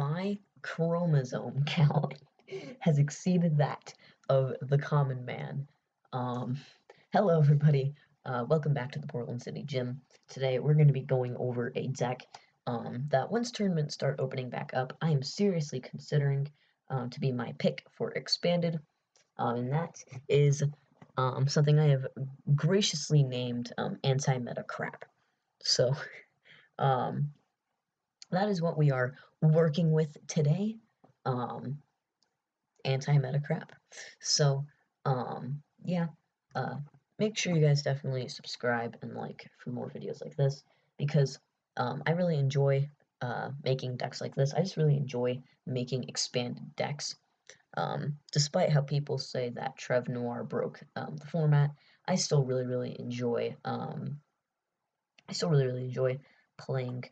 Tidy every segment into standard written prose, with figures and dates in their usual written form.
my chromosome count has exceeded that of the common man. Um, Hello, everybody. Welcome back to the Portland City Gym. Today, we're going to be going over a deck that once tournaments start opening back up, I am seriously considering to be my pick for Expanded. And that is something I have graciously named Anti-Meta Crap. So, um, that is what we are working with today. Um, Anti-meta crap. So, yeah. Make sure you guys definitely subscribe and like for more videos like this because I really enjoy making decks like this. I just really enjoy making expanded decks. Despite how people say that Trev Noir broke the format, I still really enjoy. I still really enjoy playing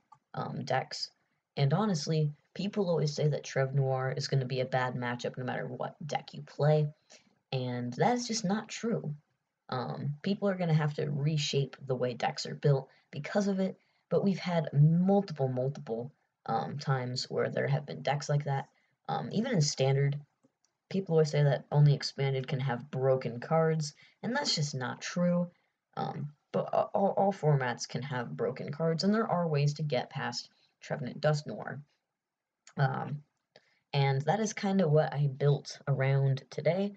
decks. And honestly, people always say that Trev Noir is going to be a bad matchup no matter what deck you play, and that is just not true. People are going to have to reshape the way decks are built because of it, but we've had multiple times where there have been decks like that. Even in Standard, people always say that only Expanded can have broken cards, and that's just not true. But all formats can have broken cards, and there are ways to get past Trevenant Dust Noir. And that is kind of what I built around today.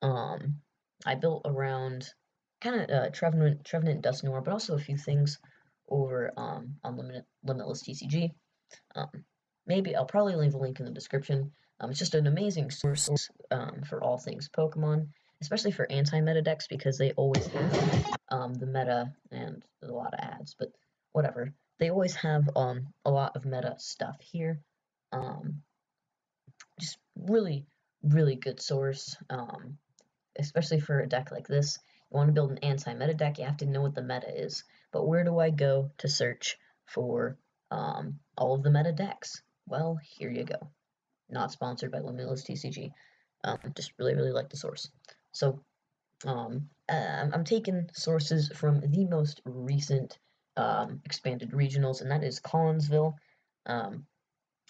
I built around kind of Trevenant Dust Noir, but also a few things over on Limitless TCG. Maybe I'll probably leave a link in the description. It's just an amazing source for all things Pokemon, especially for anti-meta decks because they always have the meta and a lot of ads, but whatever. They always have a lot of meta stuff here. Just really good source, especially for a deck like this. You want to build an anti-meta deck, you have to know what the meta is. But where do I go to search for all of the meta decks? Well, here you go. Not sponsored by Limitless TCG. Just really like the source. So I'm taking sources from the most recent expanded regionals, and that is Collinsville.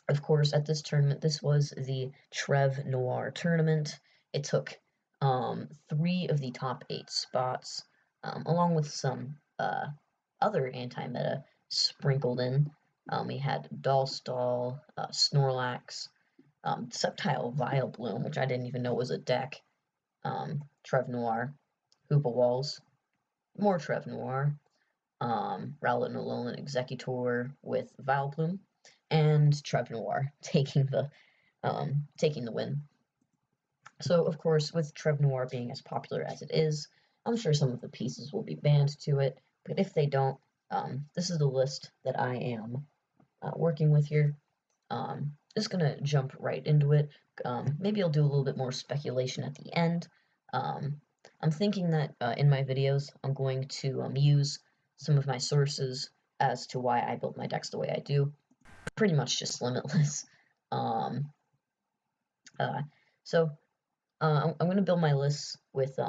Of course, at this tournament, this was the Trev Noir tournament. It took 3 of the top 8 spots, along with some other anti-meta sprinkled in. We had Dollstall, Snorlax, Sceptile Vileplume, which I didn't even know was a deck, Trev Noir, Hoopa Walls, more Trev Noir, Rowlet Alolan Executor with Vileplume, and Trev Noir taking the win. So, of course, with Trev Noir being as popular as it is, I'm sure some of the pieces will be banned to it, but if they don't, this is the list that I am working with here. Just gonna jump right into it. Maybe I'll do a little bit more speculation at the end. I'm thinking that in my videos, I'm going to use some of my sources as to why I built my decks the way I do. Pretty much just Limitless. So I'm going to build my lists with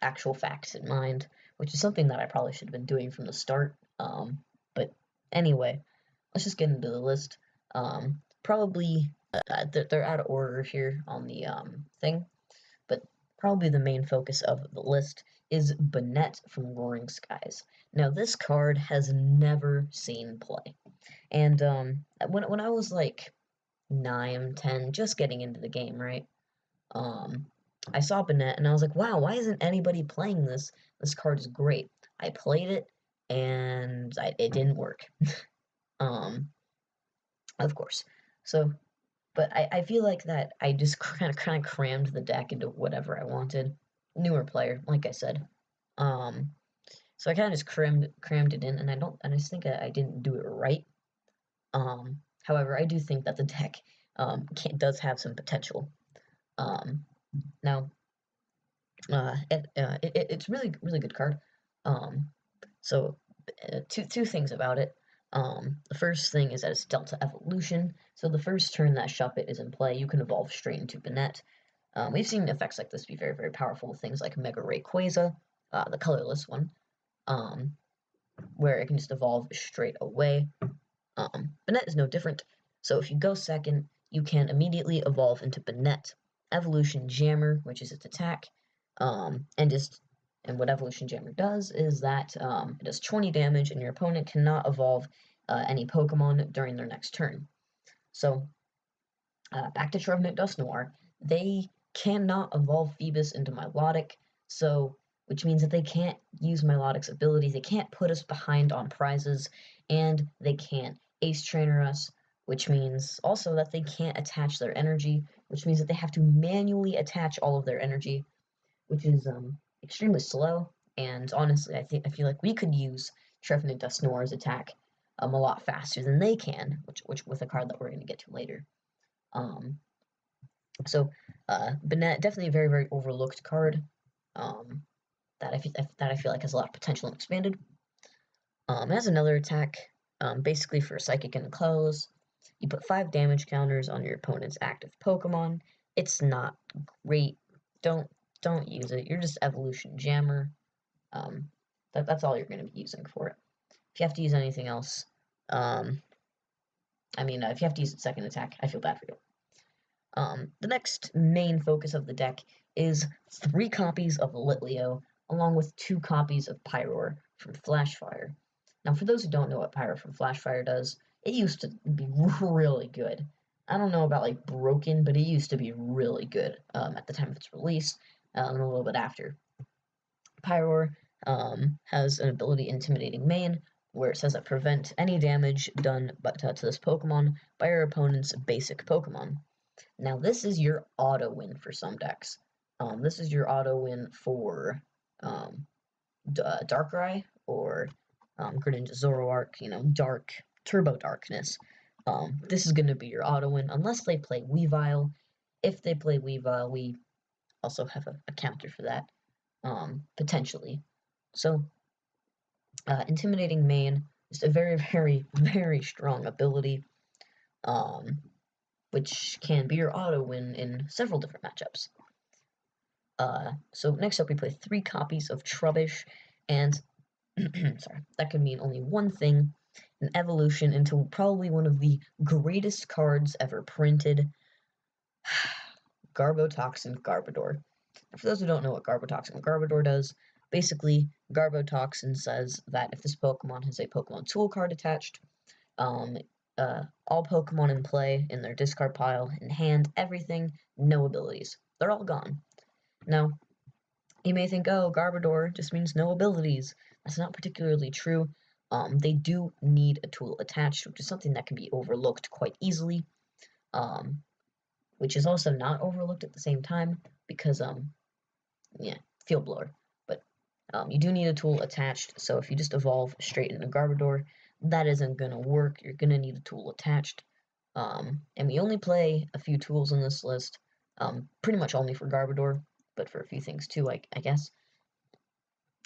actual facts in mind, which is something that I probably should have been doing from the start. But anyway, let's just get into the list. Probably they're out of order here on the thing, but probably the main focus of the list is Banette from Roaring Skies. Now, this card has never seen play, and when I was like 9, 10, just getting into the game, right? I saw Banette and I was like, wow, why isn't anybody playing this? This card is great. I played it and it didn't work. Of course. So, but I feel like that I just kind of crammed the deck into whatever I wanted. Newer player, like I said. So I kind of just crammed it in, and I just think I didn't do it right. However, I do think that the deck does have some potential. Now, it's really good card. So two things about it. The first thing is that it's Delta Evolution. So the first turn that Shuppet is in play, you can evolve straight into Banette. We've seen effects like this be very powerful with things like Mega Rayquaza, the colorless one, where it can just evolve straight away. Banette is no different. So if you go second, you can immediately evolve into Banette, Evolution Jammer, which is its attack, and what Evolution Jammer does is that it does 20 damage, and your opponent cannot evolve any Pokemon during their next turn. So back to Trevenant Dusknoir, they cannot evolve Phoebus into Milotic, which means that they can't use Milotic's ability, they can't put us behind on prizes, and they can't Ace Trainer us, which means also that they can't attach their energy, which means that they have to manually attach all of their energy, which is extremely slow. And honestly, I feel like we could use Trevenant Dusknoir's attack a lot faster than they can, which with a card that we're going to get to later. So Banette, definitely a very, very overlooked card that I feel like has a lot of potential in Expanded. It has another attack, basically for Psychic and Close. You put 5 damage counters on your opponent's active Pokemon. It's not great. Don't use it. You're just Evolution Jammer. That's all you're going to be using for it. If you have to use anything else, if you have to use its second attack, I feel bad for you. The next main focus of the deck is 3 copies of Litleo, along with 2 copies of Pyroar from Flashfire. Now, for those who don't know what Pyroar from Flashfire does, it used to be really good. I don't know about like broken, but it used to be really good at the time of its release, and a little bit after. Pyroar has an ability Intimidating Mane, where it says that prevent any damage done to this Pokemon by your opponent's basic Pokemon. Now, this is your auto win for some decks. This is your auto win for Darkrai or Greninja Zoroark, dark Turbo Darkness. This is going to be your auto win unless they play Weavile. If they play Weavile, we also have a counter for that, potentially. So, Intimidating Mane is a very, very, very strong ability. Which can be your auto win in several different matchups. So next up we play 3 copies of Trubbish, and sorry, that could mean only one thing, an evolution into probably one of the greatest cards ever printed, Garbotoxin Garbodor. Now, for those who don't know what Garbotoxin Garbodor does, basically Garbotoxin says that if this Pokemon has a Pokemon Tool card attached, all Pokemon in play in their discard pile, in hand, everything, no abilities. They're all gone. Now, you may think, oh, Garbodor just means no abilities. That's not particularly true. They do need a tool attached, which is something that can be overlooked quite easily, which is also not overlooked at the same time, because, Field Blower. But you do need a tool attached, so if you just evolve straight into Garbodor, that isn't going to work. You're going to need a tool attached. And we only play a few tools in this list, pretty much only for Garbodor, but for a few things too, I guess.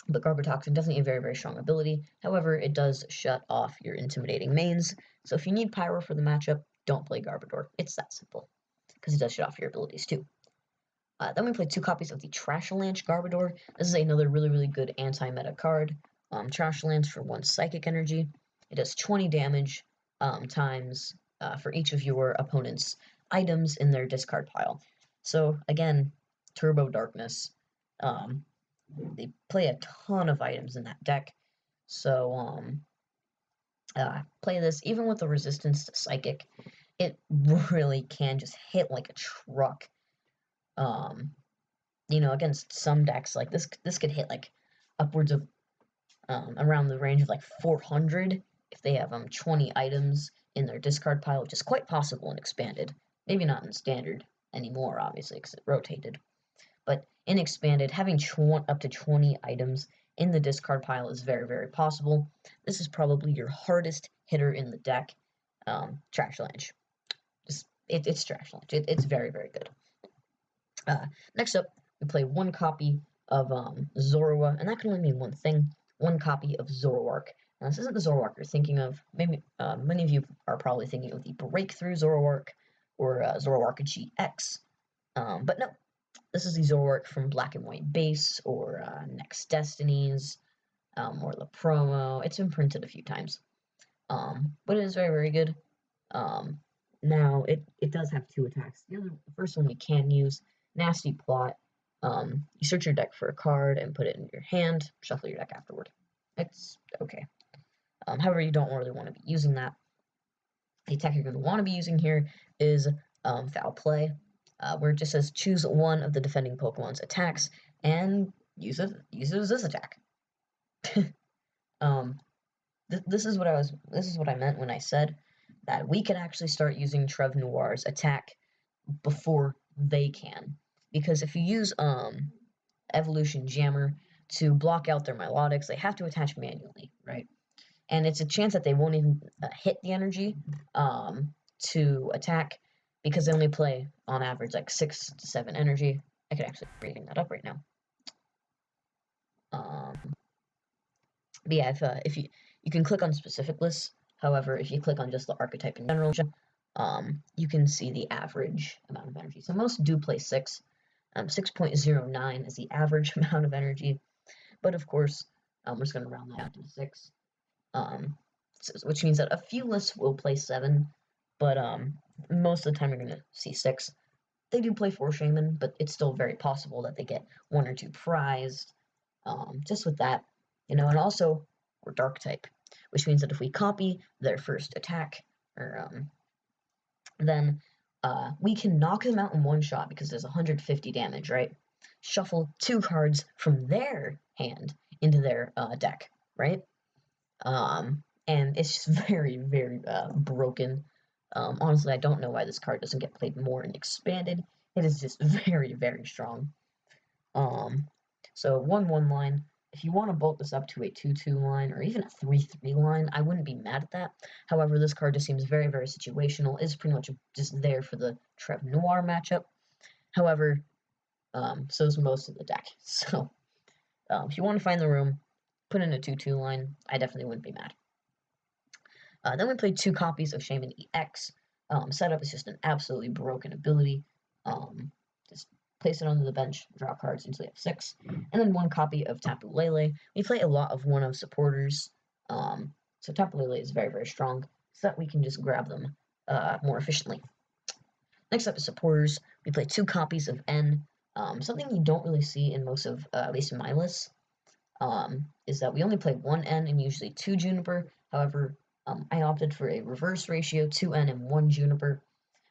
But Garbotoxin, definitely a very, very strong ability. However, it does shut off your Intimidating Manes, so if you need Pyro for the matchup, don't play Garbodor. It's that simple, because it does shut off your abilities too. Then we play 2 copies of the Trashalanche Garbodor. This is another really, really good anti-meta card. Trashalanche for 1 Psychic Energy. It does 20 damage times for each of your opponent's items in their discard pile. So again, Turbo Darkness. They play a ton of items in that deck. So play this, even with the resistance to Psychic, it really can just hit like a truck. Against some decks, like this could hit like upwards of around the range of like 400 if they have 20 items in their discard pile, which is quite possible in Expanded. Maybe not in Standard anymore, obviously, because it rotated. But in Expanded, having up to 20 items in the discard pile is very, very possible. This is probably your hardest hitter in the deck, Trashalanche. It's Trashalanche. It's very, very good. Next up, we play 1 copy of Zorua, and that can only mean one thing, 1 copy of Zoroark. Now, this isn't the Zoroark you're thinking of. Maybe many of you are probably thinking of the Breakthrough Zoroark or Zoroark GX. But no, this is the Zoroark from Black and White Base or Next Destinies or La Promo. It's been printed a few times. But it is very, very good. Now, it does have two attacks. The first one you can use, Nasty Plot. You search your deck for a card and put it in your hand, shuffle your deck afterward. It's okay. However, you don't really want to be using that. The attack you're going to want to be using here is Foul Play, where it just says choose one of the defending Pokemon's attacks and use it as this attack. This is what I meant when I said that we could actually start using Trevennoir's attack before they can, because if you use Evolution Jammer to block out their Milotics, they have to attach manually, right? And it's a chance that they won't even hit the energy to attack, because they only play on average like 6 to 7 energy. I could actually bring that up right now. But yeah, if you can click on specific lists. However, if you click on just the archetype in general, you can see the average amount of energy. So most do play 6. 6.09 is the average amount of energy, but of course, we're just going to round that out to 6. Which means that a few lists will play 7, but most of the time you're going to see 6. They do play 4 Shaman, but it's still very possible that they get 1 or 2 prized. Just with that, and also we're Dark type, which means that if we copy their first attack, then we can knock them out in one shot because there's 150 damage, right? Shuffle 2 cards from their hand into their deck, right? And it's just very, very broken. Honestly, I don't know why this card doesn't get played more in Expanded. It is just very, very strong. So 1/1 line. If you want to bulk this up to a 2/2 line or even a 3/3 line, I wouldn't be mad at that. However, this card just seems very, very situational. It's pretty much just there for the Trevennoir matchup. However, so is most of the deck. So if you want to find the room, put in a 2/2 line. I definitely wouldn't be mad. Then we played 2 copies of Shaman EX. Setup is just an absolutely broken ability. Just place it onto the bench, draw cards until you have 6. And then 1 copy of Tapu Lele. We play a lot of 1-of supporters. So Tapu Lele is very, very strong, so that we can just grab them more efficiently. Next up is supporters. We play 2 copies of N. Something you don't really see in most of, at least in my list, is that we only play 1 N and usually 2 Juniper. However, I opted for a reverse ratio, 2 N and 1 Juniper.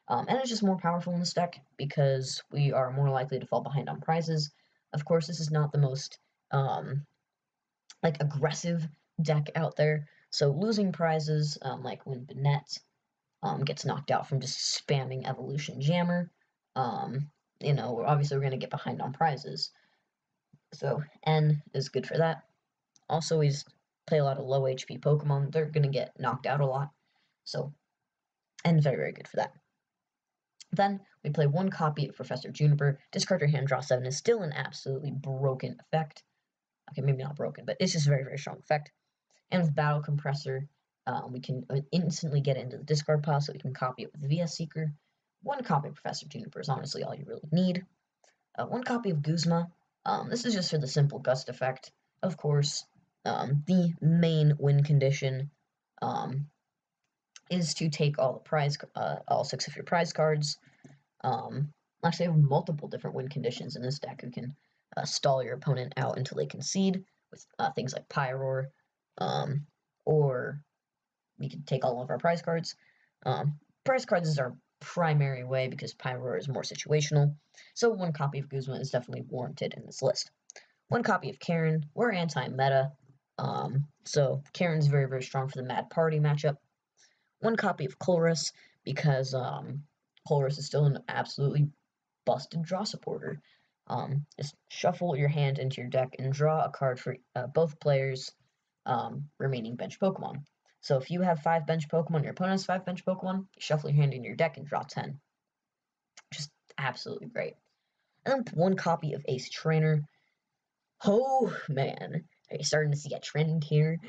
And it's just more powerful in this deck because we are more likely to fall behind on prizes. Of course, this is not the most aggressive deck out there. So losing prizes, like when Banette gets knocked out from just spamming Evolution Jammer, obviously we're going to get behind on prizes. So N is good for that. Also, we just play a lot of low HP Pokemon. They're going to get knocked out a lot. So N is very, very good for that. Then we play 1 copy of Professor Juniper. Discard your hand, draw 7 is still an absolutely broken effect. Okay, maybe not broken, but it's just a very, very strong effect. And with Battle Compressor, we can instantly get into the discard pile, so we can copy it with VS Seeker. 1 copy of Professor Juniper is honestly all you really need. 1 copy of Guzma. This is just for the simple Gust effect. Of course, the main win condition is to take all 6 of your prize cards. Actually, I have multiple different win conditions in this deck. You can stall your opponent out until they concede with things like Pyroar, or we can take all of our prize cards. Prize cards is our primary way because Pyroar is more situational, so 1 copy of Guzma is definitely warranted in this list. 1 copy of Karen. We're anti-meta, so Karen's very, very strong for the Mad Party matchup. 1 copy of Chloris, because Chloris is still an absolutely busted draw supporter. Just shuffle your hand into your deck and draw a card for both players' remaining bench Pokemon. So if you have 5 bench Pokemon, your opponent has 5 bench Pokemon, you shuffle your hand in your deck and draw 10. Just absolutely great. And then 1 copy of Ace Trainer. Oh man, are you starting to see a trend here?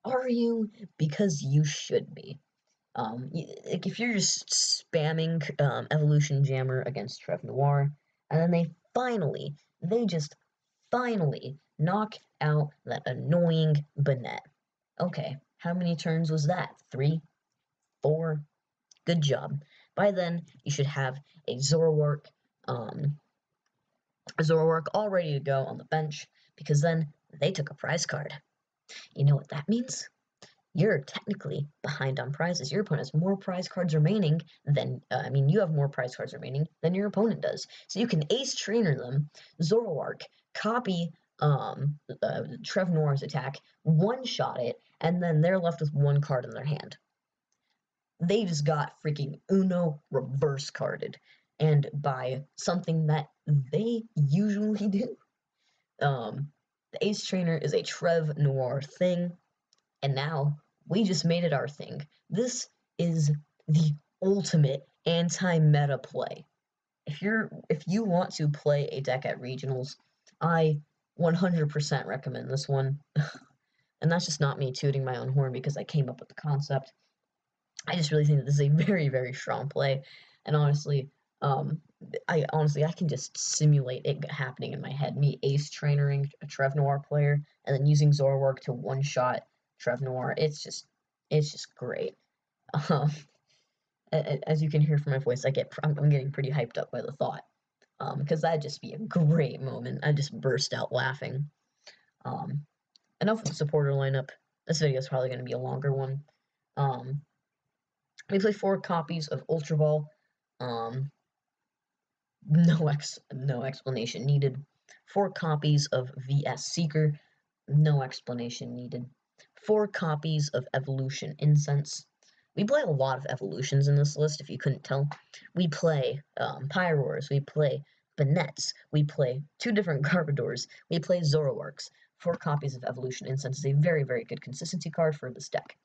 Are you? Because you should be. If you're just spamming Evolution Jammer against Trevennoir, and then they just finally knock out that annoying Banette. Okay, how many turns was that? 3? 4? Good job. By then, you should have a Zoroark, all ready to go on the bench, because then they took a prize card. You know what that means? You're technically behind on prizes. Your opponent has more prize cards remaining than, you have more prize cards remaining than your opponent does. So you can ace trainer them, Zoroark, copy Trev Noir's attack, one-shot it, and then they're left with one card in their hand. They just got freaking Uno reverse carded, and by something that they usually do. The Ace Trainer is a Trev Noir thing, and now we just made it our thing. This is the ultimate anti-meta play. If you want to play a deck at regionals, I 100% recommend this one. And that's just not me tooting my own horn because I came up with the concept. I just really think that this is a very, very strong play, and honestly, I can just simulate it happening in my head. Me ace trainering a Trev Noir player and then using Zoroark to one shot Trev Noir. It's just great. Um, as you can hear from my voice, I'm getting pretty hyped up by the thought, because that'd just be a great moment. I just burst out laughing. Enough with the supporter lineup. This video is probably going to be a longer one. We play 4 copies of Ultra Ball. No explanation needed. 4 copies of VS Seeker. No explanation needed. 4 copies of Evolution Incense. We play a lot of evolutions in this list, if you couldn't tell. We play Pyroars, we play Banetts, we play 2 different Garbodors, we play Zoroarks. 4 copies of Evolution Incense is a very, very good consistency card for this deck.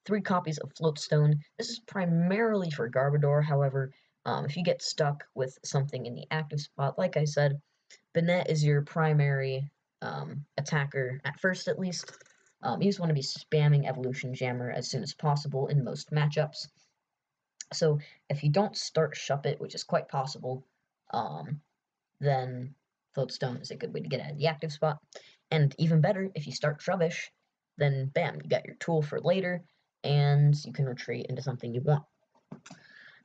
3 copies of Floatstone. This is primarily for Garbodor, however, if you get stuck with something in the active spot, like I said, Banette is your primary attacker, at first at least. You just want to be spamming Evolution Jammer as soon as possible in most matchups. So if you don't start Shuppet, which is quite possible, then Floatstone is a good way to get out of the active spot. And even better, if you start Trubbish, then bam, you got your tool for later, and you can retreat into something you want.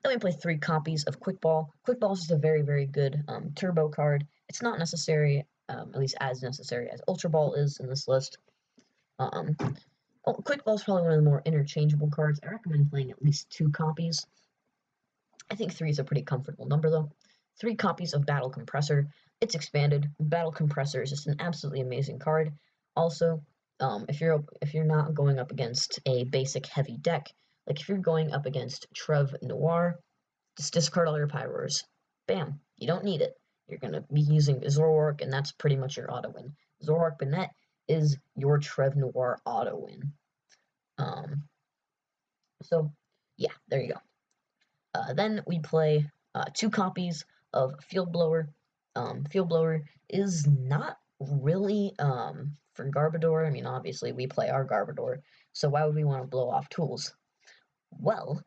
Then we play 3 copies of Quick Ball. Quick Ball is just a very, very good turbo card. It's not necessary, at least as necessary as Ultra Ball is in this list. Quick Ball is probably one of the more interchangeable cards. I recommend playing at least 2 copies. I think 3 is a pretty comfortable number, though. 3 copies of Battle Compressor. It's expanded. Battle Compressor is just an absolutely amazing card. Also, if you're not going up against a basic heavy deck, like if you're going up against Trev Noir, just discard all your Pyroars. Bam, you don't need it. You're going to be using Zoroark, and that's pretty much your auto-win. Zoroark Banette is your Trev Noir auto-win. So, yeah, there you go. Then we play 2 copies of Field Blower. Field Blower is not really for Garbodor. I mean, obviously, we play our Garbodor, so why would we want to blow off tools? Well,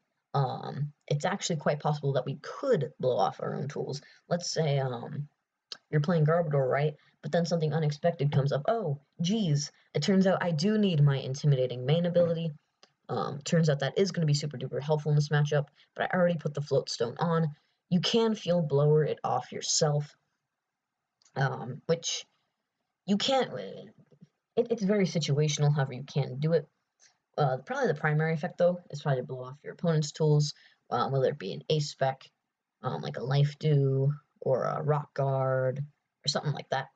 it's actually quite possible that we could blow off our own tools. Let's say you're playing Garbodor, right? But then something unexpected comes up. Oh, geez, it turns out I do need my Intimidating main ability. Turns out that is going to be super duper helpful in this matchup, but I already put the Floatstone on. You can Field Blower it off yourself, which you can't. It's very situational, however you can do it. Probably the primary effect, though, is probably to blow off your opponent's tools, whether it be an Ace Spec, like a Life Dew, or a Rock Guard, or something like that.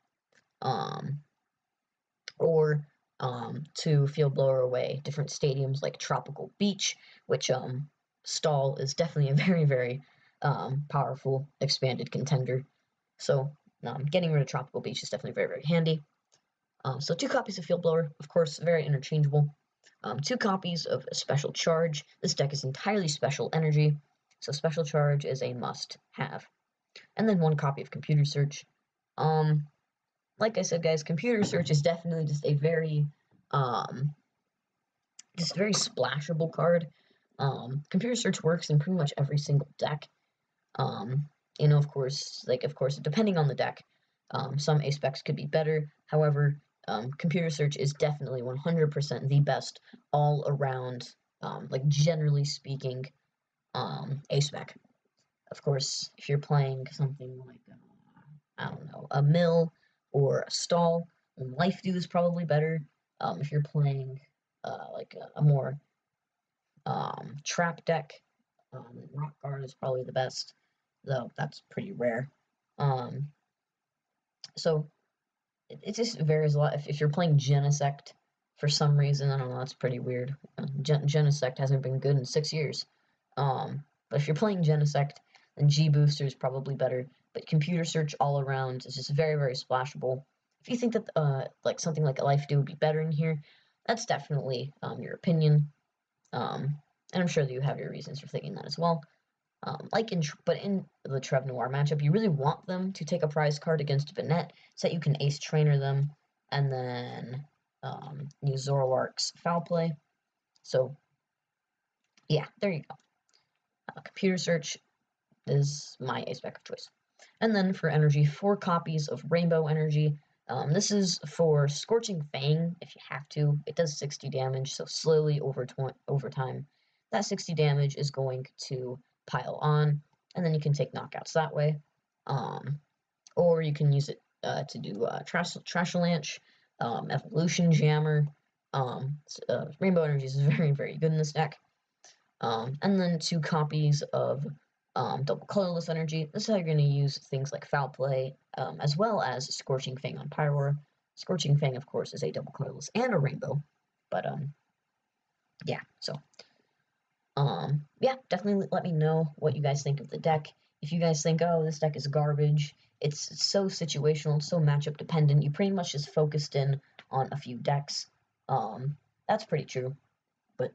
Or to Field Blower away different stadiums like Tropical Beach, which Stall is definitely a very, very powerful expanded contender. So getting rid of Tropical Beach is definitely very, very handy. So 2 copies of Field Blower, of course, very interchangeable. 2 copies of Special Charge. This deck is entirely special energy, so Special Charge is a must-have. And then 1 copy of Computer Search. Like I said, guys, Computer Search is definitely just a very, very splashable card. Computer Search works in pretty much every single deck. Of course, depending on the deck, some Ace specs could be better. However, Computer Search is definitely 100% the best all around, generally speaking, A-spec. Of course, if you're playing something like, I don't know, a mill or a stall, then Life Dew is probably better. If you're playing like a more trap deck, then Rock Guard is probably the best, though that's pretty rare. Um, so it just varies a lot. If you're playing Genesect for some reason, I don't know, that's pretty weird. Genesect hasn't been good in 6 years. But if you're playing Genesect, then G Booster is probably better. But Computer Search all around is just very, very splashable. If you think that like something like a Life Dew would be better in here, that's definitely your opinion. And I'm sure that you have your reasons for thinking that as well. But in the Trev Noir matchup, you really want them to take a prize card against Banette so that you can Ace Trainer them, and then use Zoroark's Foul Play. So, yeah, there you go. Computer Search is my A-spec of choice. And then for energy, 4 copies of Rainbow Energy. This is for Scorching Fang, if you have to. It does 60 damage, so slowly over time, that 60 damage is going to pile on, and then you can take knockouts that way. Or you can use it to do Trashalanche, Evolution Jammer. Rainbow Energy is very, very good in this deck. And then 2 copies of Double Colorless Energy. This is how you're going to use things like Foul Play, as well as Scorching Fang on Pyroar. Scorching Fang, of course, is a Double Colorless and a Rainbow. But, yeah, so... yeah, definitely let me know what you guys think of the deck. If you guys think, oh, this deck is garbage, it's so situational, it's so matchup dependent, you pretty much just focused in on a few decks. That's pretty true. But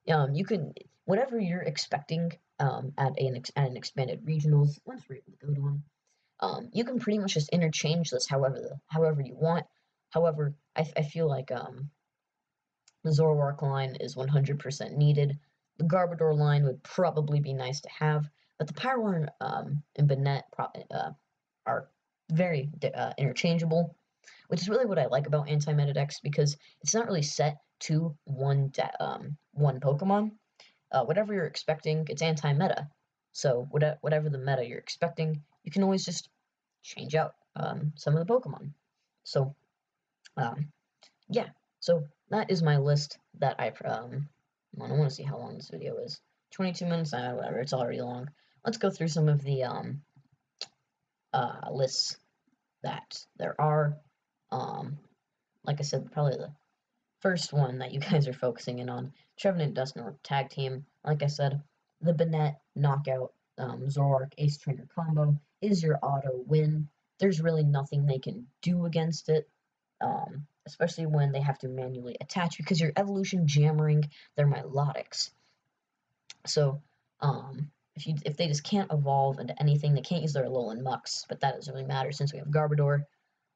you can, whatever you're expecting at an expanded regionals, once we're able to go to them, you can pretty much just interchange this however you want. However, I feel like the Zoroark line is 100% needed. The Garbodor line would probably be nice to have, but the Pyroar and Banette are very interchangeable, which is really what I like about anti-meta decks, because it's not really set to one Pokemon. Whatever you're expecting, it's anti-meta. So whatever the meta you're expecting, you can always just change out some of the Pokemon. So yeah, so that is my list that I want to see how long this video is. 22 minutes, whatever, it's already long. Let's go through some of the lists that there are. Like I said, probably the first one that you guys are focusing in on, Trevenant Dusknoir Tag Team. Like I said, the Banette Knockout Zoroark Ace Trainer combo is your auto win. There's really nothing they can do against it, especially when they have to manually attach, because you're evolution jammering their Milotics. So, if they just can't evolve into anything, they can't use their Alolan Mux, but that doesn't really matter since we have Garbodor,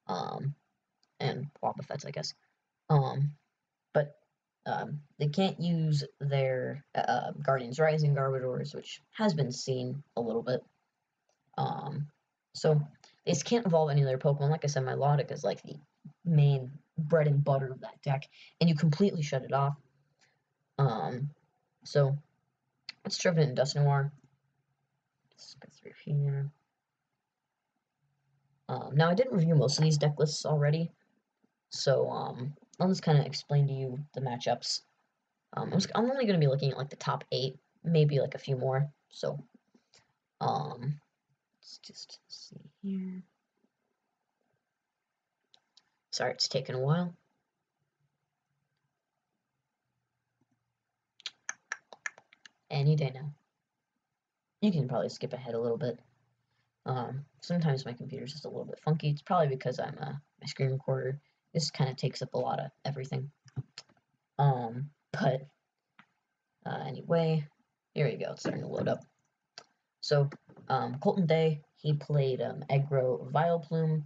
and Wobbuffets, I guess. But they can't use their Guardians Rising Garbodors, which has been seen a little bit. So they just can't evolve any of their Pokemon. Like I said, Milotic is like the main bread and butter of that deck, and you completely shut it off. So let's Trevenant and Dusknoir. Let's go through here. Now I did review most of these deck lists already, so I'll just kind of explain to you the matchups. I'm only going to be looking at like the top 8, maybe like a few more. So let's just see here. Sorry, it's taking a while. Any day now. You can probably skip ahead a little bit. Sometimes my computer's just a little bit funky. It's probably because I'm my screen recorder. This kind of takes up a lot of everything. But anyway, here we go. It's starting to load up. So, Colton Day, he played Egro Vileplume.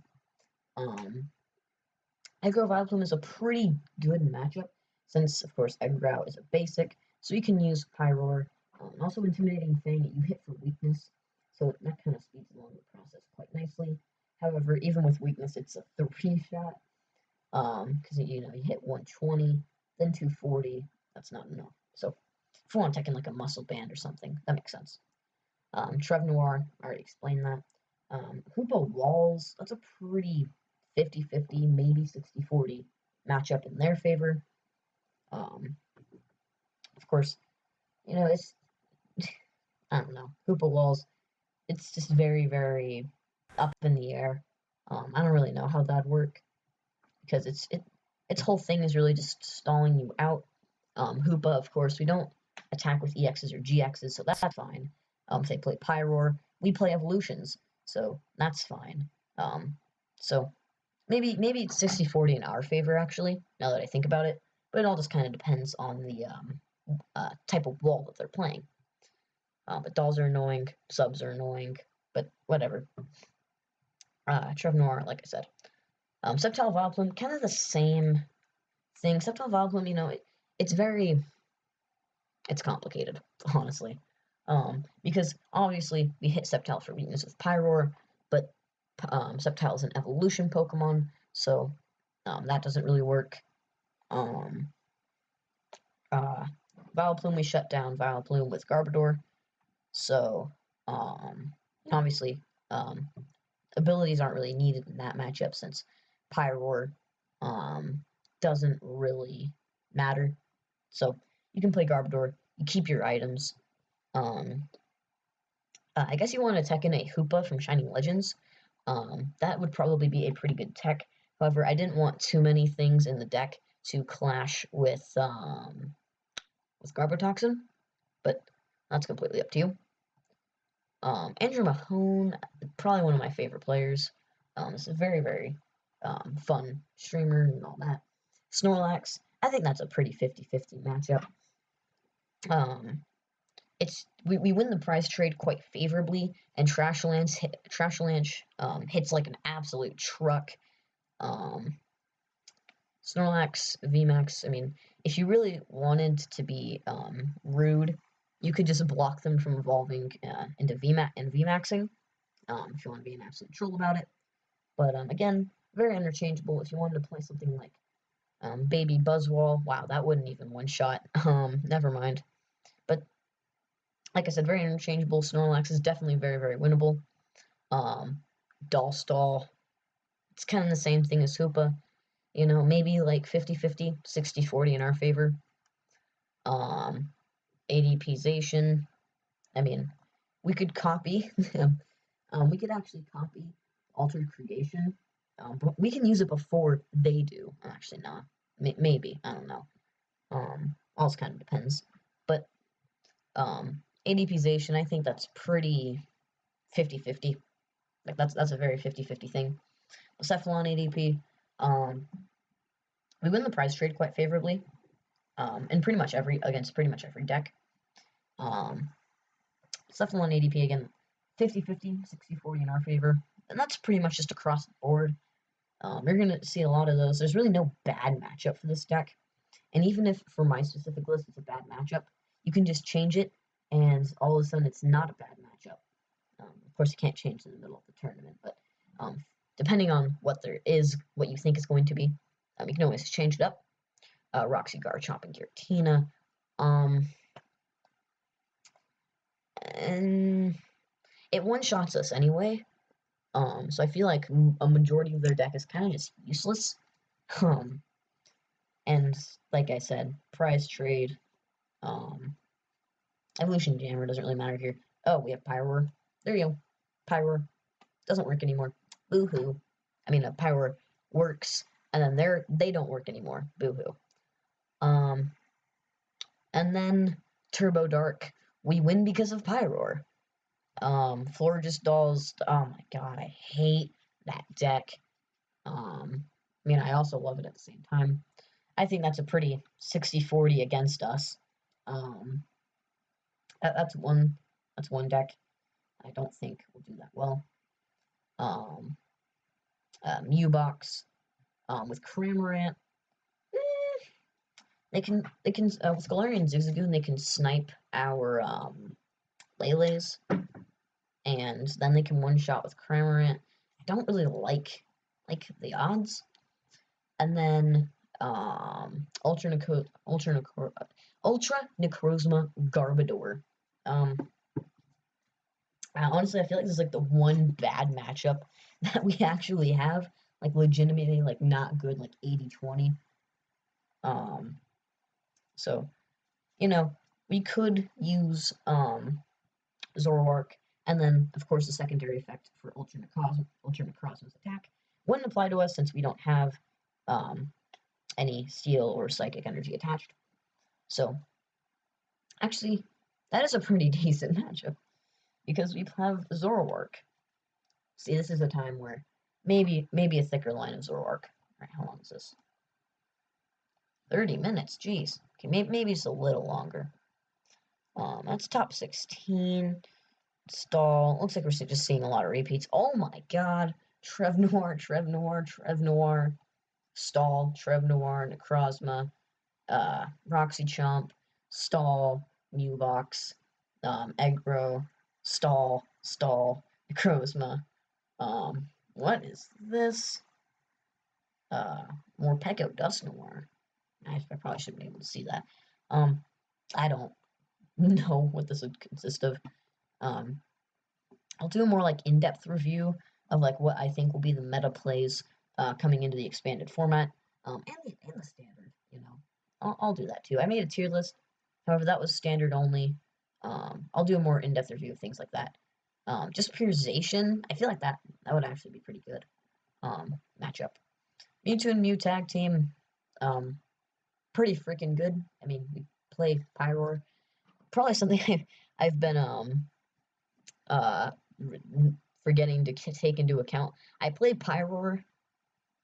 Egro Vileplume is a pretty good matchup, since, of course, Egro is a basic, so you can use Pyroar. Also, Intimidating Fang, you hit for weakness, so that kind of speeds along the process quite nicely. However, even with weakness, it's a 3-shot, because, you hit 120, then 240, that's not enough. So, If we want to take in like a muscle band or something, that makes sense. Trev Noir, I already explained that. Hoopa Walls, that's a pretty 50-50, maybe 60-40 matchup in their favor. Of course, it's, I don't know, Hoopa Walls, it's just very, very up in the air. I don't really know how that'd work because its whole thing is really just stalling you out. Hoopa, of course, we don't attack with EXs or GXs, so that's fine. If they play Pyroar, we play Evolutions, so that's fine. So maybe it's 60-40 in our favor, actually, now that I think about it, but it all just kind of depends on the type of wall that they're playing. But dolls are annoying, subs are annoying, but whatever. Trev Noir, like I said. Sceptile Vileplume, kind of the same thing. Sceptile Vileplume, it's complicated, honestly. Because obviously we hit Sceptile for weakness with Pyroar, but Sceptile is an evolution Pokemon, so that doesn't really work. Vileplume, we shut down Vileplume with Garbodor, so obviously abilities aren't really needed in that matchup since Pyroar doesn't really matter. So you can play Garbodor, you keep your items. I guess you want to tech in a Hoopa from Shining Legends. That would probably be a pretty good tech. However, I didn't want too many things in the deck to clash with Garbotoxin, but that's completely up to you. Andrew Mahone, probably one of my favorite players. It's a very, very fun streamer and all that. Snorlax, I think that's a pretty 50-50 matchup. We win the prize trade quite favorably, and Trashalanche hits like an absolute truck. Snorlax, VMAX, I mean, if you really wanted to be rude, you could just block them from evolving into VMAXing, if you want to be an absolute troll about it. But again, very interchangeable. If you wanted to play something like Baby Buzzwole, wow, that wouldn't even one-shot. Never mind. But like I said, very interchangeable. Snorlax is definitely very, very winnable. Dollstall, it's kind of the same thing as Hoopa. Maybe like 50-50, 60-40 in our favor. ADPization, I mean, we could copy. We could actually copy Altered Creation. But we can use it before they do. Actually, not. Maybe. I don't know. All kind of depends. But ADPization, I think that's pretty 50-50. Like that's a very 50-50 thing. Cephalon ADP, we win the prize trade quite favorably. In against pretty much every deck. Cephalon ADP again, 50-50, 60-40 in our favor, and that's pretty much just across the board. You're gonna see a lot of those. There's really no bad matchup for this deck, and even if for my specific list it's a bad matchup, you can just change it, and all of a sudden it's not a bad matchup. Of course, you can't change in the middle of the tournament, but depending on what you think is going to be, you can always change it up. Roxy, Garchomp, and Giratina. And it one-shots us anyway. So I feel like a majority of their deck is kind of just useless. And like I said, prize trade, Evolution Jammer doesn't really matter here. Oh, we have Pyroar. There you go. Pyroar doesn't work anymore. Boo-hoo. I mean, Pyroar works, and then they don't work anymore. Boo-hoo. And then Turbo Dark, we win because of Pyroar. Florges Dolls, oh my god, I hate that deck. I also love it at the same time. I think that's a pretty 60-40 against us. That's one deck I don't think will do that well. U-Box, with Cramorant, they can with Galarian Zigzagoon, they can snipe our Lele's, and then they can one-shot with Cramorant. I don't really like the odds. And then Ultra Necrozma Garbodor. Honestly, I feel like this is like the one bad matchup that we actually have, like legitimately like not good, like 80-20. So we could use Zoroark, and then of course the secondary effect for Ultra Necrozma's attack wouldn't apply to us since we don't have um any steel or psychic energy attached. So actually, that is a pretty decent matchup because we have Zoroark. See, this is a time where maybe a thicker line of Zoroark. All right, how long is this? 30 minutes. Jeez. Okay, maybe it's a little longer. That's top 16. Stall. Looks like we're just seeing a lot of repeats. Oh my god. Trevnoir. Stall, Trevnoir, Necrozma, Roxy Chomp, Stall, Mewbox, Egro, Stall, Necrozma. What is this? Morpeko Dusknoir. I probably should be able to see that. I don't know what this would consist of. I'll do a more like in-depth review of like what I think will be the meta plays coming into the expanded format, and the standard. I'll do that too. I made a tier list, however that was standard only. I'll do a more in-depth review of things like that. Just pure Zacian, I feel like that would actually be pretty good matchup. Mewtwo and Mew tag team, pretty freaking good. I mean, we play Pyroar. Probably something I've been uh forgetting to take into account. I play Pyroar,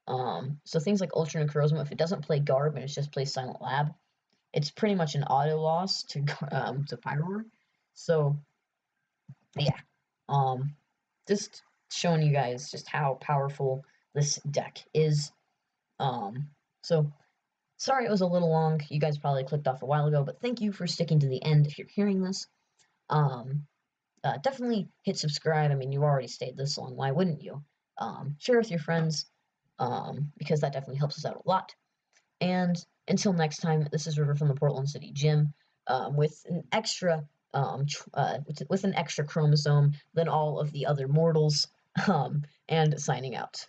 so things like Ultra Necrozma, if it doesn't play Garb and it just plays Silent Lab, it's pretty much an auto loss to Pyroar. So yeah, just showing you guys just how powerful this deck is. So sorry it was a little long. You guys probably clicked off a while ago, but thank you for sticking to the end if you're hearing this. Definitely hit subscribe. I mean, you already stayed this long. Why wouldn't you? Share with your friends, because that definitely helps us out a lot. And until next time, this is River from the Portland City Gym, with an extra with an extra chromosome than all of the other mortals, and signing out.